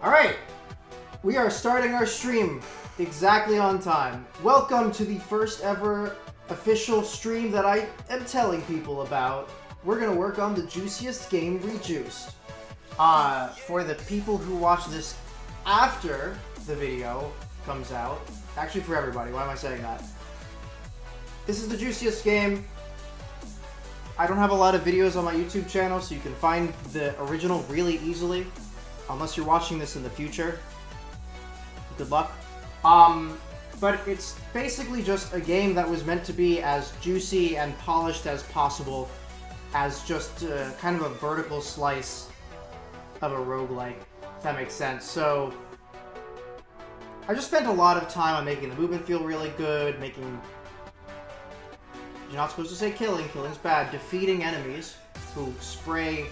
Alright, we are starting our stream exactly on time. Welcome to the first ever official stream that I am telling people about. We're gonna work on the Juiciest Game Rejuiced. For the people who watch this after the video comes out, actually for everybody, why am I saying that? This is the Juiciest Game. I don't have a lot of videos on my YouTube channel, so you can find the original really easily. Unless you're watching this in the future. Good luck. But it's basically just a game that was meant to be as juicy and polished as possible, as just kind of a vertical slice of a roguelike, if that makes sense. So, I just spent a lot of time on making the movement feel really good, making... You're not supposed to say killing, killing's bad. Defeating enemies who spray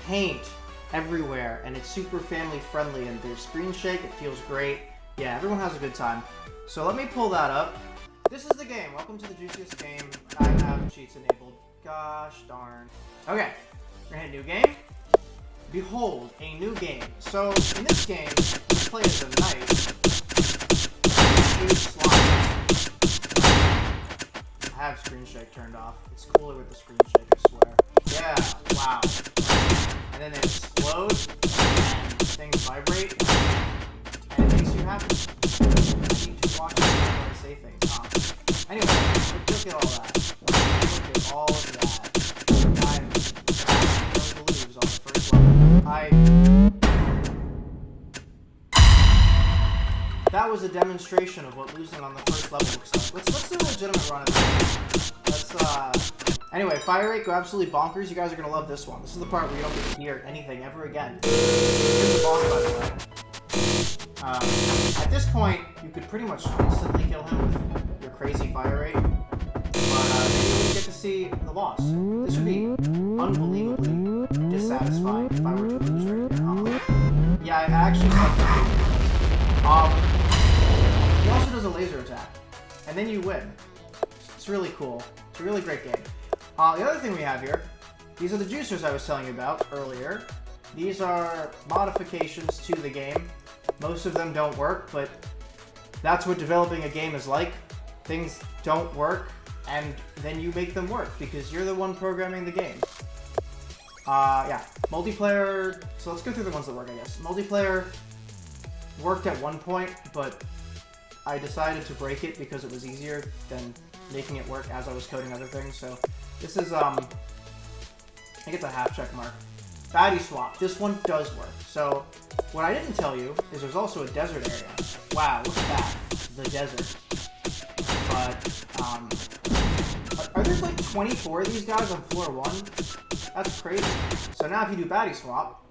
paint everywhere, and it's super family friendly, and there's screen shake, it feels great. Yeah, everyone has a good time. So let me pull that up. This is the game. Welcome to the Juiciest Game. I have cheats enabled. Gosh darn. Okay, we're gonna hit new game. Behold, a new game. So in this game, we play as a knight. I have screen shake turned off. It's cooler with the screen shake, I swear. Yeah, wow. And then they explode, and things vibrate, and it makes you happy. I need to watch it before I say things. Anyway, look at all that. Look at all of that. I'm going to lose on the first level. That was a demonstration of what losing on the first level looks like. Let's do a legitimate run at this. Anyway, fire rate go absolutely bonkers. You guys are gonna love this one. This is the part where you don't get to hear anything ever again. Here's the boss, by the way. At this point, you could pretty much instantly kill him with your crazy fire rate. But then you would get to see the boss. This would be unbelievably dissatisfying if I were to lose right here. Yeah, I actually suck at it. He also does a laser attack. And then you win. It's really cool. It's a really great game. The other thing we have here, these are the juicers I was telling you about earlier. These are modifications to the game. Most of them don't work, but that's what developing a game is like. Things don't work, and then you make them work, because you're the one programming the game. Yeah. Multiplayer, so let's go through the ones that work, I guess. Multiplayer worked at one point, but I decided to break it because it was easier than making it work as I was coding other things. So this is I get the half check mark. Baddie swap. This one does work. So what I didn't tell you is there's also a desert area. Wow, look at that. The desert. But are there like 24 of these guys on floor 1? That's crazy. So now if you do baddie swap,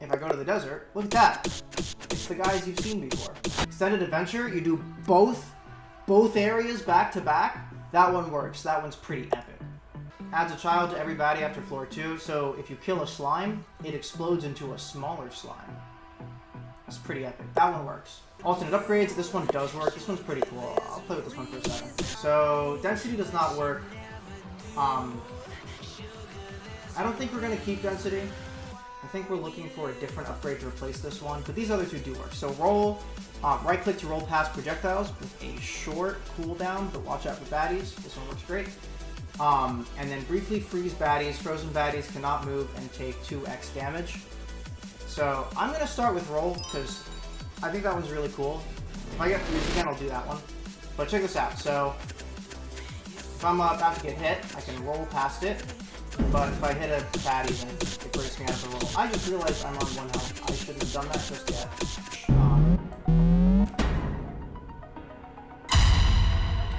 if I go to the desert, look at that. It's the guys you've seen before. Extended adventure, you do both areas back to back. That one works. That one's pretty epic. Adds a child to every baddie after floor 2, so if you kill a slime, it explodes into a smaller slime. It's pretty epic. That one works. Alternate upgrades, this one does work. This one's pretty cool. I'll play with this one for a second. So, density does not work. I don't think we're going to keep density. I think we're looking for a different upgrade to replace this one, but these other two do work. So roll, right-click to roll past projectiles with a short cooldown, but watch out for baddies. This one works great. And then briefly freeze baddies. Frozen baddies cannot move and take 2x damage. So I'm going to start with roll, because I think that one's really cool. If I get freeze again, I'll do that one. But check this out. So if I'm about to get hit, I can roll past it. But if I hit a baddie, then it breaks me out of the roll. I just realized I'm on 1 health. I shouldn't have done that just yet.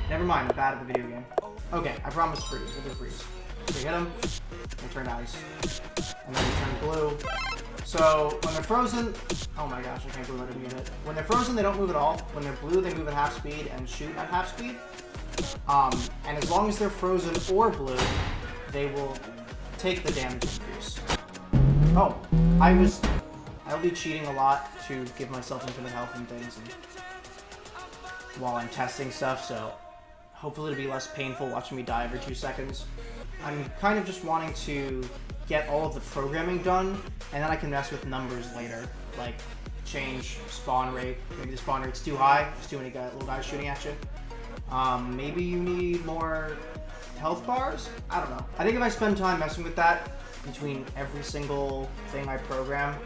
Never mind, I'm bad at the video game. Okay, I promised freeze. We'll do freeze. So you hit them, they turn ice. And then they turn blue. So when they're frozen... Oh my gosh, I can't believe I didn't get it. When they're frozen, they don't move at all. When they're blue, they move at half speed and shoot at half speed. And as long as they're frozen or blue, they will take the damage increase. Oh, I'll be cheating a lot to give myself infinite health and things while I'm testing stuff, so hopefully it'll be less painful watching me die every 2 seconds. I'm kind of just wanting to get all of the programming done, and then I can mess with numbers later, like change spawn rate. Maybe the spawn rate's too high, there's too many little guys shooting at you. Maybe you need more health bars? I don't know. I think if I spend time messing with that between every single thing I program,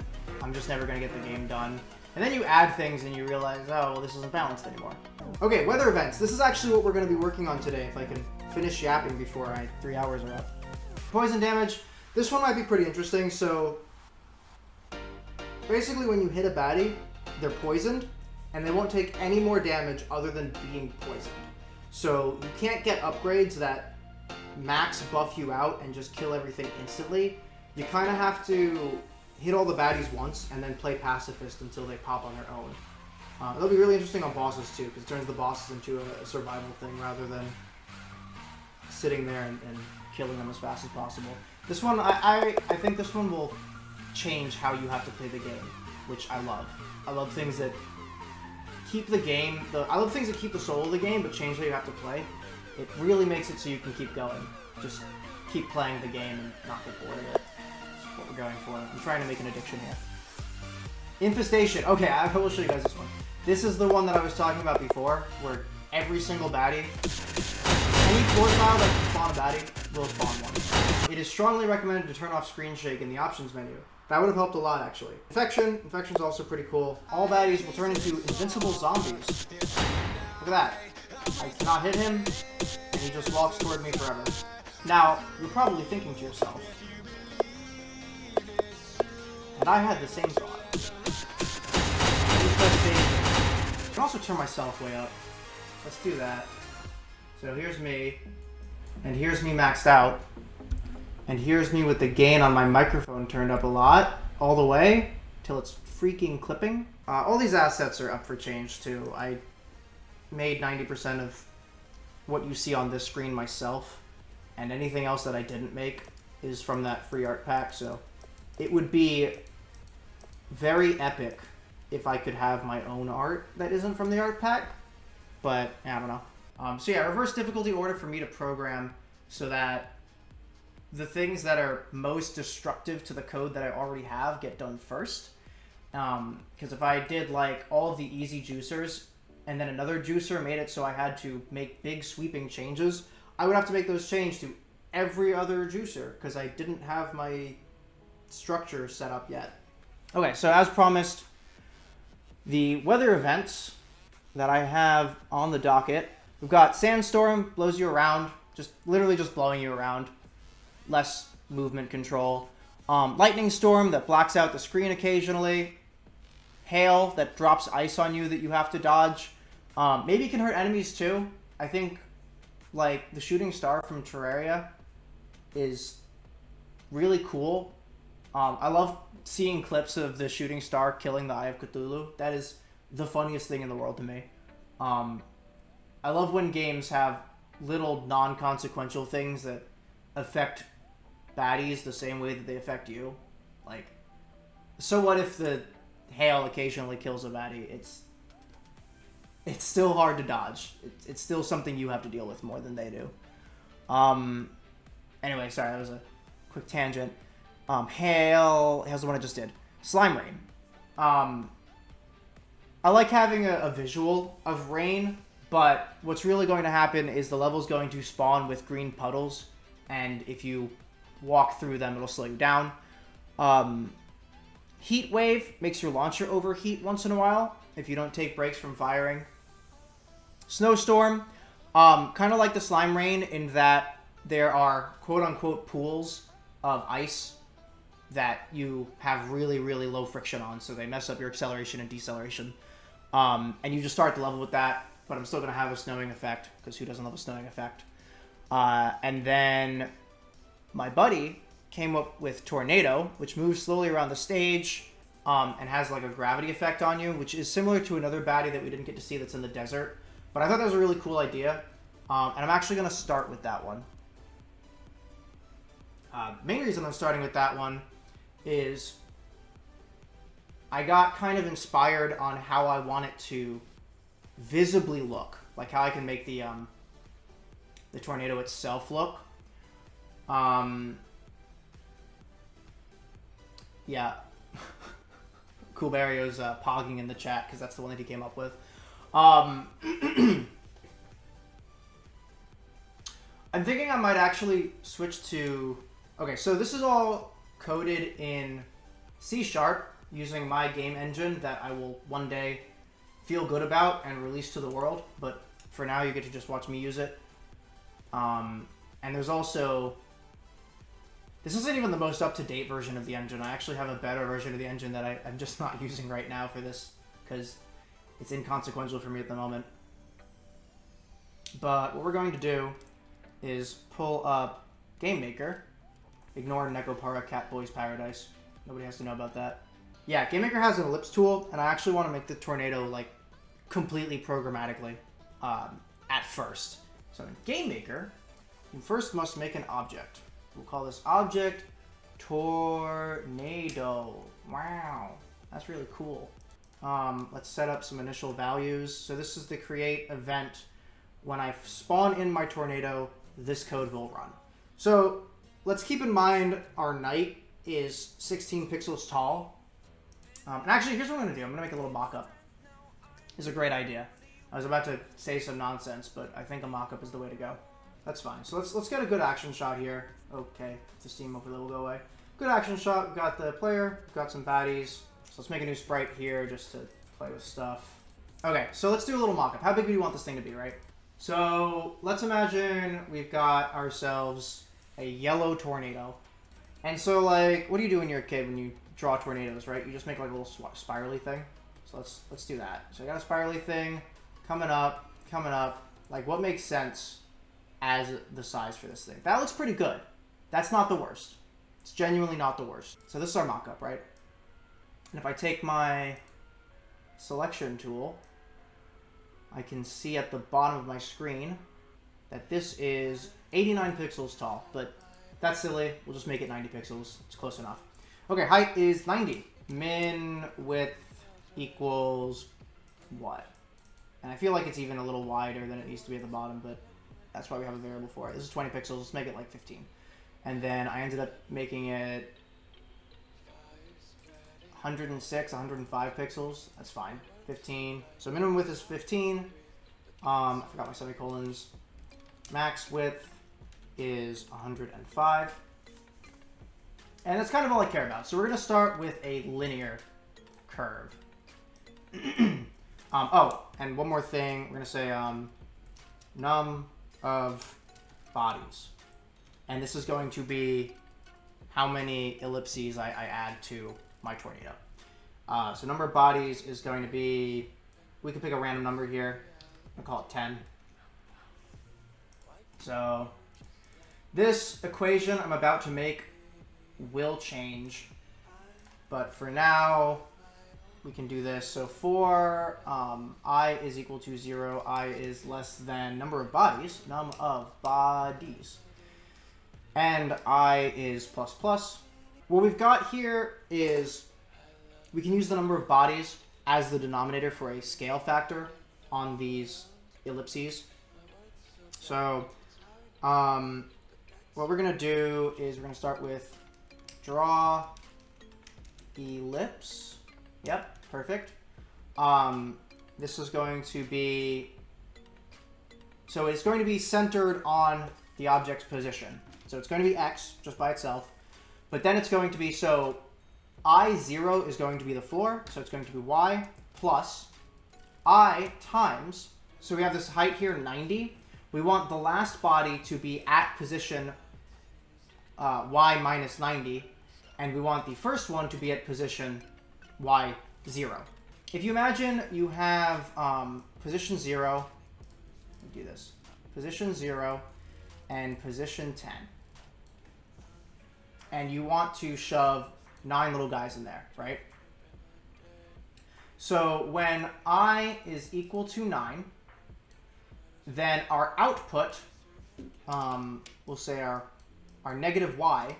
I'm just never going to get the game done. And then you add things and you realize, oh, well, this isn't balanced anymore. Okay, weather events. This is actually what we're going to be working on today, if I can finish yapping before 3 hours are up. Poison damage. This one might be pretty interesting. So basically when you hit a baddie, they're poisoned, and they won't take any more damage other than being poisoned. So you can't get upgrades that max buff you out and just kill everything instantly. You kind of have to hit all the baddies once and then play pacifist until they pop on their own. It'll be really interesting on bosses too, because it turns the bosses into a survival thing rather than sitting there and killing them as fast as possible. This one, I think this one will change how you have to play the game, which I love. I love things that keep the game, I love things that keep the soul of the game, but change how you have to play. It really makes it so you can keep going. Just keep playing the game and not get bored of it. That's what we're going for. I'm trying to make an addiction here. Infestation. Okay, I will show you guys this one. This is the one that I was talking about before, where every single baddie, any core file that can spawn a baddie will spawn one. It is strongly recommended to turn off screen shake in the options menu. That would have helped a lot, actually. Infection. Infection's also pretty cool. All baddies will turn into invincible zombies. Look at that. I cannot hit him, and he just walks toward me forever. Now, you're probably thinking to yourself, and I had the same thought. I can also turn myself way up. Let's do that. So here's me, and here's me maxed out, and here's me with the gain on my microphone turned up a lot, all the way, till it's freaking clipping. All these assets are up for change too. I made 90% of what you see on this screen myself, and anything else that I didn't make is from that free art pack, so it would be very epic if I could have my own art that isn't from the art pack, but I don't know. So yeah, reverse difficulty order for me to program so that the things that are most destructive to the code that I already have get done first. Because if I did like all of the easy juicers and then another juicer made it so I had to make big sweeping changes, I would have to make those change to every other juicer because I didn't have my structure set up yet. Okay, so as promised, the weather events that I have on the docket, we've got Sandstorm, blows you around, literally just blowing you around, less movement control. Lightning Storm that blacks out the screen occasionally. Hail that drops ice on you that you have to dodge. Maybe it can hurt enemies too. I think like the shooting star from Terraria is really cool. I love seeing clips of the shooting star killing the Eye of Cthulhu. That is the funniest thing in the world to me. I love when games have little non-consequential things that affect baddies the same way that they affect you. Like, so what if the hail occasionally kills a baddie? It's still hard to dodge. It's still something you have to deal with more than they do. Anyway, sorry, that was a quick tangent. Hail's the one I just did. Slime Rain. I like having a visual of rain, but what's really going to happen is the level's going to spawn with green puddles, and if you walk through them, it'll slow you down. Heat Wave makes your launcher overheat once in a while if you don't take breaks from firing. Snowstorm, kind of like the Slime Rain in that there are quote-unquote pools of ice that you have really, really low friction on, so they mess up your acceleration and deceleration. And you just start the level with that, but I'm still going to have a snowing effect, because who doesn't love a snowing effect? And then my buddy came up with Tornado, which moves slowly around the stage and has like a gravity effect on you, which is similar to another baddie that we didn't get to see that's in the desert. But I thought that was a really cool idea, and I'm actually going to start with that one. Main reason I'm starting with that one is I got kind of inspired on how I want it to visibly look, like how I can make the tornado itself look. Yeah. Coolbario's pogging in the chat because that's the one that he came up with. I'm thinking I might actually switch to... Okay, so this is all coded in C# using my game engine that I will one day feel good about and release to the world. But for now, you get to just watch me use it. And there's also... This isn't even the most up-to-date version of the engine. I actually have a better version of the engine that I'm just not using right now for this because it's inconsequential for me at the moment. But what we're going to do is pull up Game Maker. Ignore Nekopara Catboy's Paradise. Nobody has to know about that. Yeah, Game Maker has an ellipse tool, and I actually want to make the tornado like completely programmatically at first. So in Game Maker, you first must make an object. We'll call this object tornado. Wow, that's really cool. Let's set up some initial values. So this is the create event. When I spawn in my tornado, this code will run. So let's keep in mind our knight is 16 pixels tall. And actually, here's what I'm going to do. I'm going to make a little mock-up. It's a great idea. I was about to say some nonsense, but I think a mock-up is the way to go. That's fine. So let's get a good action shot here. Okay, the steam overlay will go away. Good action shot. We've got the player. We've got some baddies. So let's make a new sprite here just to play with stuff. Okay, so let's do a little mock-up. How big do you want this thing to be, right? So let's imagine we've got ourselves a yellow tornado. And so, like, what do you do when you're a kid when you draw tornadoes, right? You just make like a little spirally thing. So let's do that. So I got a spirally thing coming up. Like, what makes sense as the size for this thing? That looks pretty good. That's not the worst. It's genuinely not the worst. So this is our mock-up, right? And if I take my selection tool, I can see at the bottom of my screen that this is 89 pixels tall, but that's silly. We'll just make it 90 pixels. It's close enough. Okay, height is 90. Min width equals what? And I feel like it's even a little wider than it needs to be at the bottom, but that's why we have a variable for it. This is 20 pixels. Let's make it like 15. And then I ended up making it 106, 105 pixels. That's fine. 15. So minimum width is 15. I forgot my semicolons. Max width is 105. And that's kind of all I care about. So we're going to start with a linear curve. Oh, and one more thing. We're going to say num of bodies. And this is going to be how many ellipses I add to my tornado. So number of bodies is going to be, we can pick a random number here. I'll call it 10. So this equation I'm about to make will change. But for now, we can do this. So for I is equal to 0, I is less than number of bodies, num of bodies. And I is plus plus. What we've got here is we can use the number of bodies as the denominator for a scale factor on these ellipses. So what we're going to do is we're going to start with draw ellipse. Yep, perfect. This is going to be, so it's going to be centered on the object's position. So it's going to be x just by itself. But then it's going to be, so I0 is going to be the floor. So it's going to be y plus I times, so we have this height here, 90. We want the last body to be at position y minus 90. And we want the first one to be at position y0. If you imagine you have position 0, let me do this, position 0 and position 10. And you want to shove 9 little guys in there, right? So when I is equal to 9, then our output, we'll say our negative y,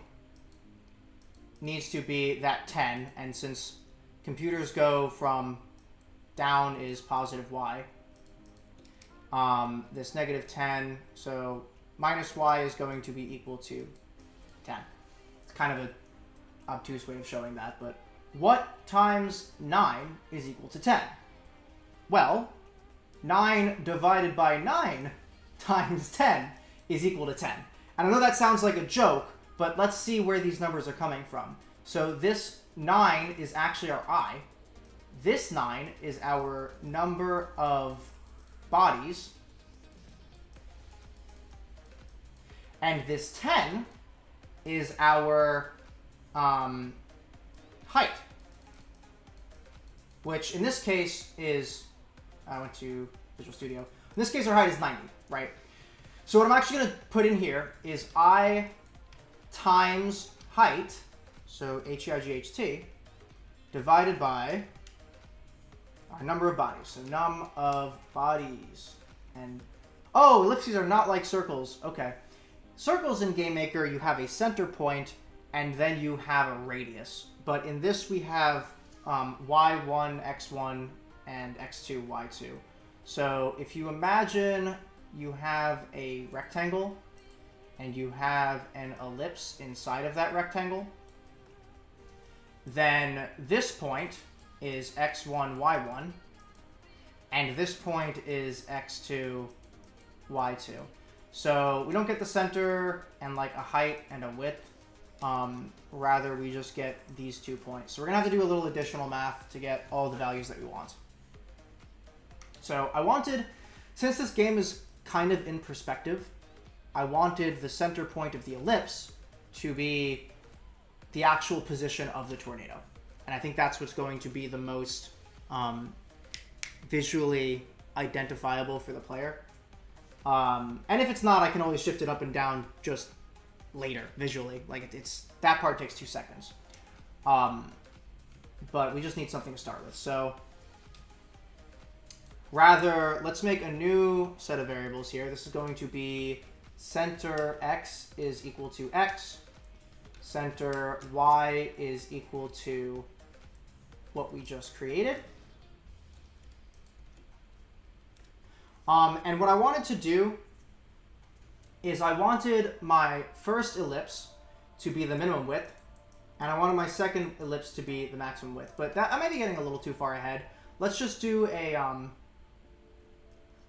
needs to be that 10. And since computers go from down is positive y, this negative 10, so minus y is going to be equal to 10. It's kind of a obtuse way of showing that, but what times 9 is equal to 10? Well, 9 divided by 9 times 10 is equal to 10. And I know that sounds like a joke, but let's see where these numbers are coming from. So this 9 is actually our I. This 9 is our number of bodies. And this 10 is our height. Which in this case is, I went to Visual Studio. In this case our height is 90, right? So what I'm actually going to put in here is I times height, so H-E-I-G-H-T, divided by our number of bodies. So num of bodies. And oh, ellipses are not like circles. Okay. Circles in GameMaker, you have a center point, and then you have a radius. But in this, we have y1, x1, and x2, y2. So if you imagine you have a rectangle, and you have an ellipse inside of that rectangle, then this point is x1, y1, and this point is x2, y2. So we don't get the center and like a height and a width. Rather, we just get these 2 points. So we're going to have to do a little additional math to get all the values that we want. So I wanted, since this game is kind of in perspective, I wanted the center point of the ellipse to be the actual position of the tornado. And I think that's what's going to be the most visually identifiable for the player. And if it's not, I can always shift it up and down just later, visually. Like, it's that part takes 2 seconds. But we just need something to start with. So, rather, let's make a new set of variables here. This is going to be center x is equal to x. Center y is equal to what we just created. And what I wanted to do is I wanted my first ellipse to be the minimum width, and I wanted my second ellipse to be the maximum width. But that, I might be getting a little too far ahead. Let's just do a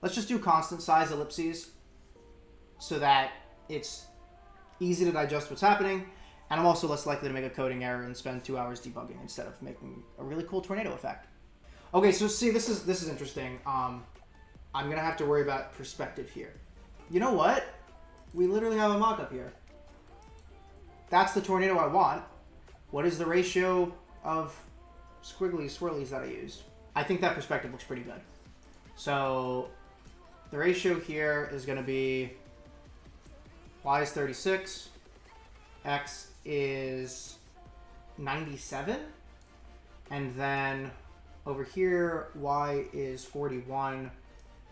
let's just do constant size ellipses so that it's easy to digest what's happening, and I'm also less likely to make a coding error and spend 2 hours debugging instead of making a really cool tornado effect. Okay, so see, this is interesting. I'm going to have to worry about perspective here. You know what? We literally have a mock-up here. That's the tornado I want. What is the ratio of squiggly swirlies that I used? I think that perspective looks pretty good. So the ratio here is going to be y is 36, x is 97, and then over here y is 41,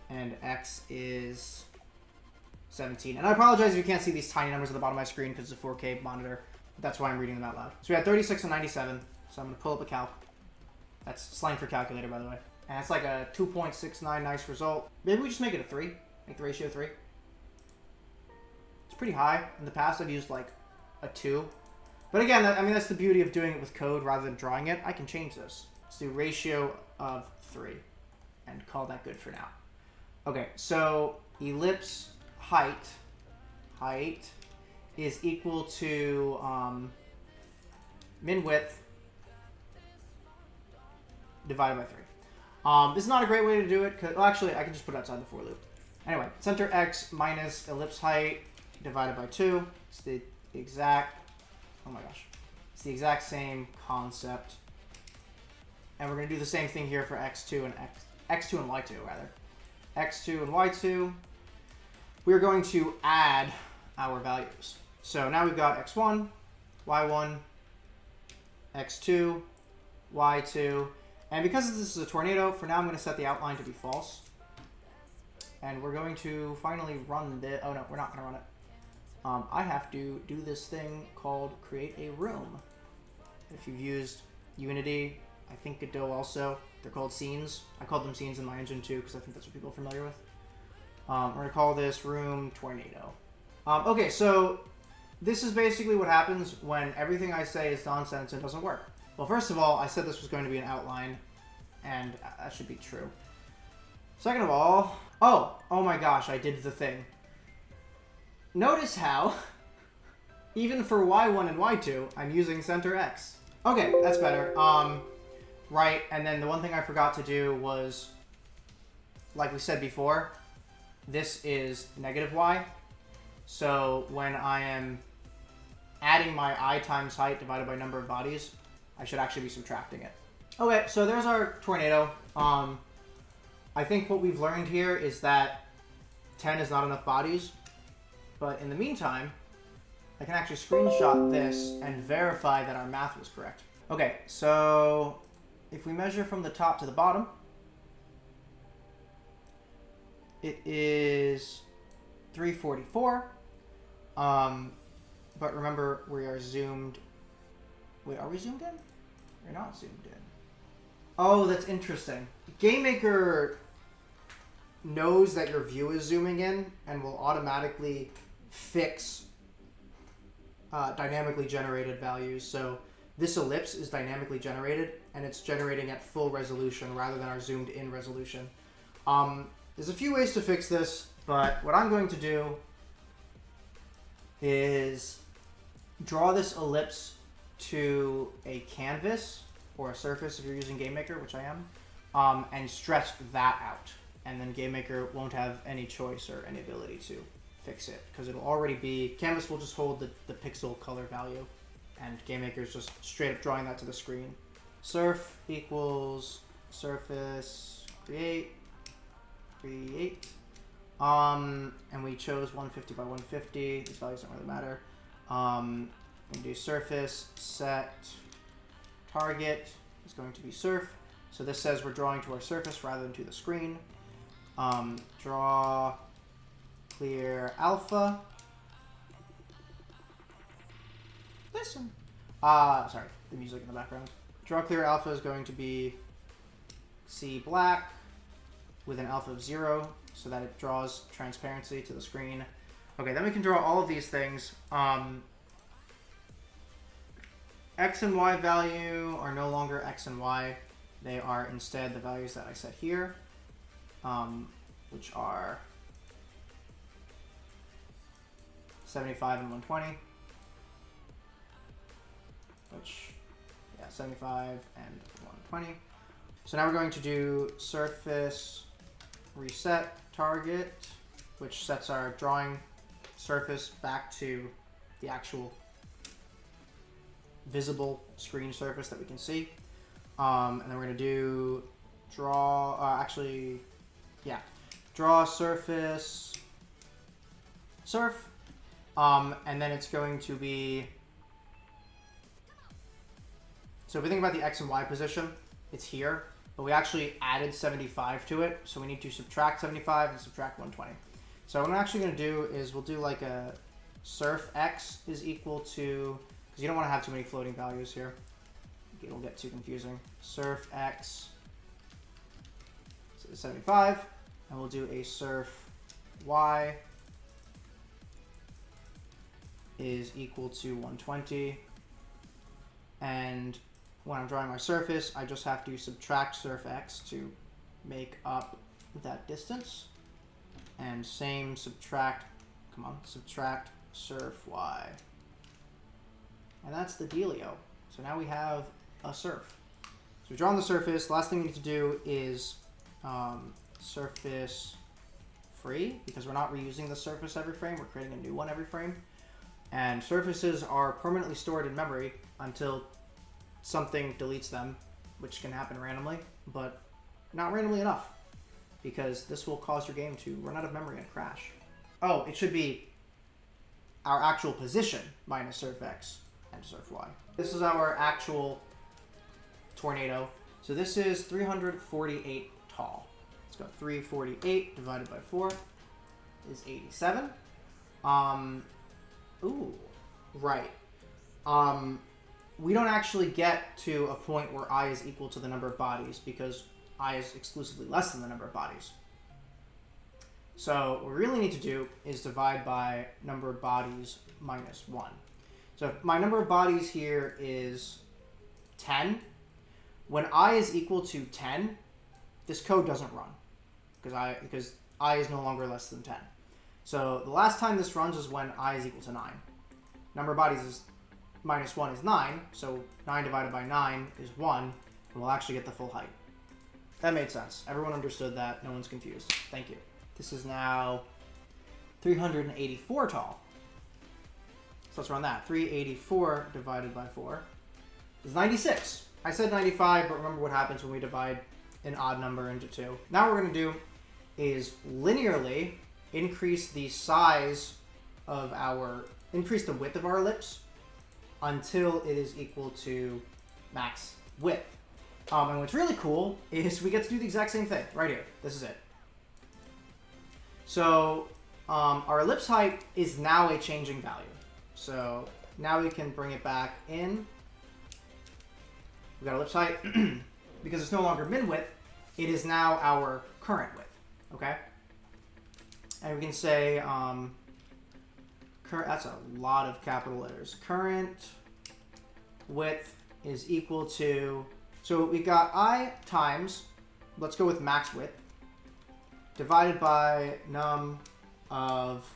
and x is 17. And I apologize if you can't see these tiny numbers at the bottom of my screen because it's a 4K monitor. That's why I'm reading them out loud. So we had 36 and 97. So I'm going to pull up a calc. That's slang for calculator, by the way. And it's like a 2.69 nice result. Maybe we just make it a 3. Make the ratio 3. It's pretty high. In the past, I've used like a 2. But again, I mean, that's the beauty of doing it with code rather than drawing it. I can change this. Let's do ratio of 3 and call that good for now. Okay, so ellipse height is equal to min width divided by 3. This is not a great way to do it. Well, actually, I can just put it outside the for loop. Anyway, center x minus ellipse height divided by 2. It's the exact, oh my gosh, it's the exact same concept. And we're going to do the same thing here for x2 and x2 and y2 rather. x2 and y2. We're going to add our values. So now we've got x1, y1, x2, y2, and because this is a tornado, for now I'm going to set the outline to be false. And we're going to finally run this. Oh no, we're not going to run it. I have to do this thing called create a room. If you've used Unity, I think Godot also, they're called scenes. I called them scenes in my engine too because I think that's what people are familiar with. We're going to call this room tornado. Okay, so This is basically what happens when everything I say is nonsense and doesn't work. Well, first of all, I said this was going to be an outline, and that should be true. Second of all, oh my gosh, I did the thing. Notice how, even for Y1 and Y2, I'm using center X. Okay, that's better. Right, and then the one thing I forgot to do was, like we said before, this is negative Y. So when I am adding my I times height divided by number of bodies, I should actually be subtracting it. Okay, so there's our tornado. I think what we've learned here is that 10 is not enough bodies. But in the meantime, I can actually screenshot this and verify that our math was correct. Okay, so if we measure from the top to the bottom, it is 344. But remember, we are zoomed. Wait, are we zoomed in? We're not zoomed in. Oh, that's interesting. GameMaker knows that your view is zooming in and will automatically fix dynamically generated values. So this ellipse is dynamically generated, and it's generating at full resolution rather than our zoomed in resolution. There's a few ways to fix this, but what I'm going to do is draw this ellipse to a canvas or a surface if you're using GameMaker, which I am, and stretch that out. And then GameMaker won't have any choice or any ability to fix it, because it'll already be, Canvas will just hold the pixel color value, and GameMaker is just straight up drawing that to the screen. Surf equals surface create. And we chose 150 by 150. These values don't really matter. I'm going to do surface set target is going to be surf. So this says we're drawing to our surface rather than to the screen. Draw clear alpha. Listen. Sorry, the music in the background. Draw clear alpha is going to be C black with an alpha of 0 so that it draws transparency to the screen. Okay, then we can draw all of these things. X and Y value are no longer X and Y. They are instead the values that I set here, which are 75 and 120. Which, yeah, 75 and 120. So now we're going to do surface reset target, which sets our drawing surface back to the actual visible screen surface that we can see. And then we're going to do draw, draw surface surf. And then it's going to be, so if we think about the X and Y position, it's here, but we actually added 75 to it. So we need to subtract 75 and subtract 120. So what I'm actually going to do is we'll do like a surf X is equal to, because you don't want to have too many floating values here. It'll get too confusing. Surf X is 75, and we'll do a surf Y is equal to 120. And when I'm drawing my surface, I just have to subtract surf X to make up that distance. And same subtract surf Y. And that's the dealio. So now we have a surf. So we've drawn the surface. Last thing we need to do is surface free, because we're not reusing the surface every frame. We're creating a new one every frame. And surfaces are permanently stored in memory until something deletes them, which can happen randomly, but not randomly enough, because this will cause your game to run out of memory and crash. Oh, it should be our actual position minus surf X and surf Y. This is our actual tornado. So this is 348 tall. Let's go 348 divided by 4 is 87. Ooh, right. We don't actually get to a point where I is equal to the number of bodies, because I is exclusively less than the number of bodies. So what we really need to do is divide by number of bodies minus 1. So if my number of bodies here is 10, when I is equal to 10, this code doesn't run because I is no longer less than 10. So the last time this runs is when I is equal to 9. Number of bodies is minus 1 is 9, so 9 divided by 9 is 1, and we'll actually get the full height. That made sense. Everyone understood that. No one's confused. Thank you. This is now 384 tall. So let's run that. 384 divided by 4 is 96. I said 95, but remember what happens when we divide an odd number into 2. Now what we're going to do is linearly increase the size of increase the width of our ellipse until it is equal to max width. And what's really cool is we get to do the exact same thing right here. This is it. So our ellipse height is now a changing value. So now we can bring it back in. We got ellipse height. Because it's no longer min width, it is now our current width. Okay? And we can say, that's a lot of capital letters. Current width is equal to, so we got I times, let's go with max width, divided by num of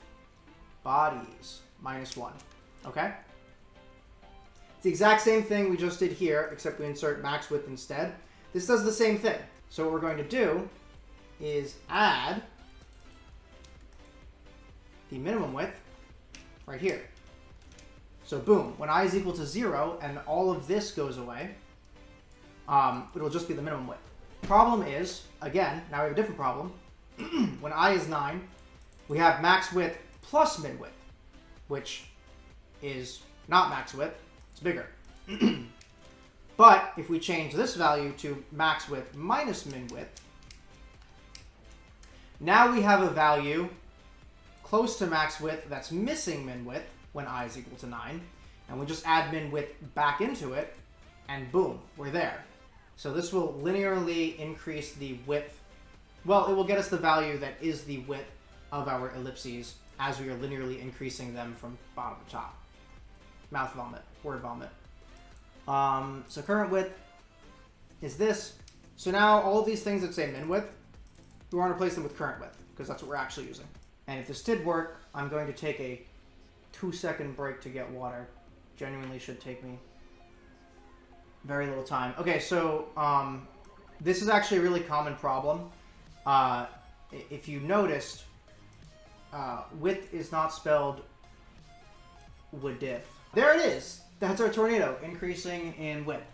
bodies minus 1. Okay? It's the exact same thing we just did here, except we insert max width instead. This does the same thing. So what we're going to do is add the minimum width right here. So boom, when I is equal to 0 and all of this goes away, it'll just be the minimum width. Problem is, again, now we have a different problem. When I is 9, we have max width plus min width, which is not max width, it's bigger. But if we change this value to max width minus min width, now we have a value close to max width that's missing min width when I is equal to 9. And we just add min width back into it, and boom, we're there. So this will linearly increase the width. Well, it will get us the value that is the width of our ellipses as we are linearly increasing them from bottom to top. Mouth vomit, word vomit. So current width is this. So now all of these things that say min width, we want to replace them with current width because that's what we're actually using. And if this did work, I'm going to take a 2-second break to get water. Genuinely should take me very little time. Okay, so this is actually a really common problem. If you noticed, width is not spelled width. There it is. That's our tornado increasing in width.